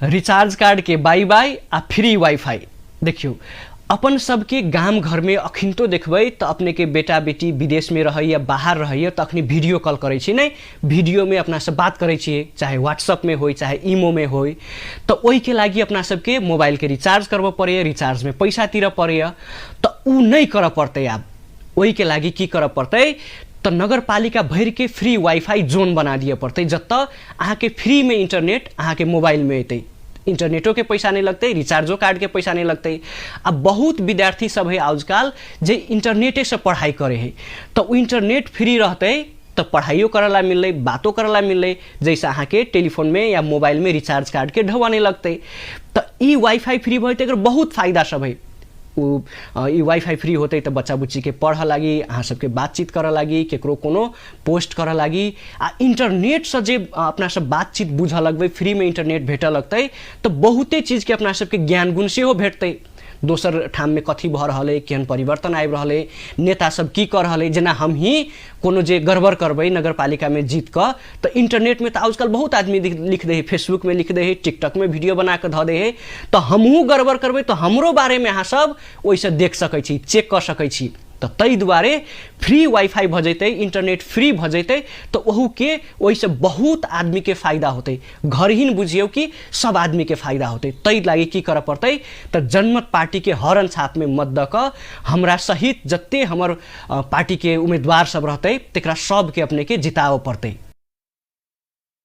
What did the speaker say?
Recharge card के bye bye आ free wifi. देखियो अपन सबके गांव घर में अखिनतो देखबै तो अपने के बेटा बेटी विदेश में रह या बाहर रह तो अखनी वीडियो कॉल करे छी नहीं, वीडियो में अपना सब बात करे छी, चाहे व्हाट्सएप में हो चाहे इमो में हो। तो वही के लागी अपना सबके मोबाइल के रिचार्ज करब पड़े, रिचार्ज में पैसा तिर पड़े, तो उ नहीं कर पड़ते। अब वही के लागी की कर पड़ते तो नगरपालिका भर के फ्री वाईफाई जोन बना दिए पड़ते, जत अहाँ के फ्री में इंटरनेट अहाँ के मोबाइल में अतै, इंटरनेटो के पैसा नहीं लगते, रिचार्जो कार्ड के पैसा नहीं लगते। अब बहुत विद्यार्थी सब है आजकल जे इंटरनेटे से पढ़ाई करे है, तो इंटरनेट फ्री रहते तो पढ़ाइयो करला मिल, बातों करला मिल, जैसे अहाँ के टेलीफोन में या मोबाइल में रिचार्ज कार्ड के ढवा नहीं लगते। तो ई वाईफाई फ्री भइते एकर बहुत फायदा सब है। ई वाईफाई फ्री होते तो बच्चा बुच्ची के पढ़ लगी, अहाँ सबके बातचीत कर लगी, केकरो कोनो पोस्ट कर लगी, आ इंटरनेट से जे अपना सब बातचीत बुझ लगबे, फ्री में इंटरनेट भेट लगते तो बहुते चीज के अपना सबके ज्ञान गुण से हो भेटते। दोसर ठाम में कथी भ रहा है, केहन परिवर्तन आबि रहा है, नेता सब की कर रहा है, जेना हम ही कोनो जे गड़बड़ करबै नगरपालिका में जीत कर तो इंटरनेट में तो आजकल बहुत आदमी लिख दे है, फेसबुक में लिख दे है, टिकटॉक में वीडियो बना के ध दे है, तो हमहू गड़बड़ करबै तो हमरो बारे में अहाँ सब वैसे देख सकै छी, चेक कर सकै छी। तो तई दुआरे फ्री वाईफाई भ जैते, इंटरनेट फ्री भ जैते तो वहू के वैसे बहुत आदमी के फायदा होते, घर ही बुझियो कि सब आदमी के फायदा होते। तई लागी की कर पड़ते तो जनमत पार्टी के हरन छाप में मत द क हमरा सहित जत्ते हमर पार्टी के उम्मीदवार सब रहते तकरा सब के अपने के जिताव पड़ते।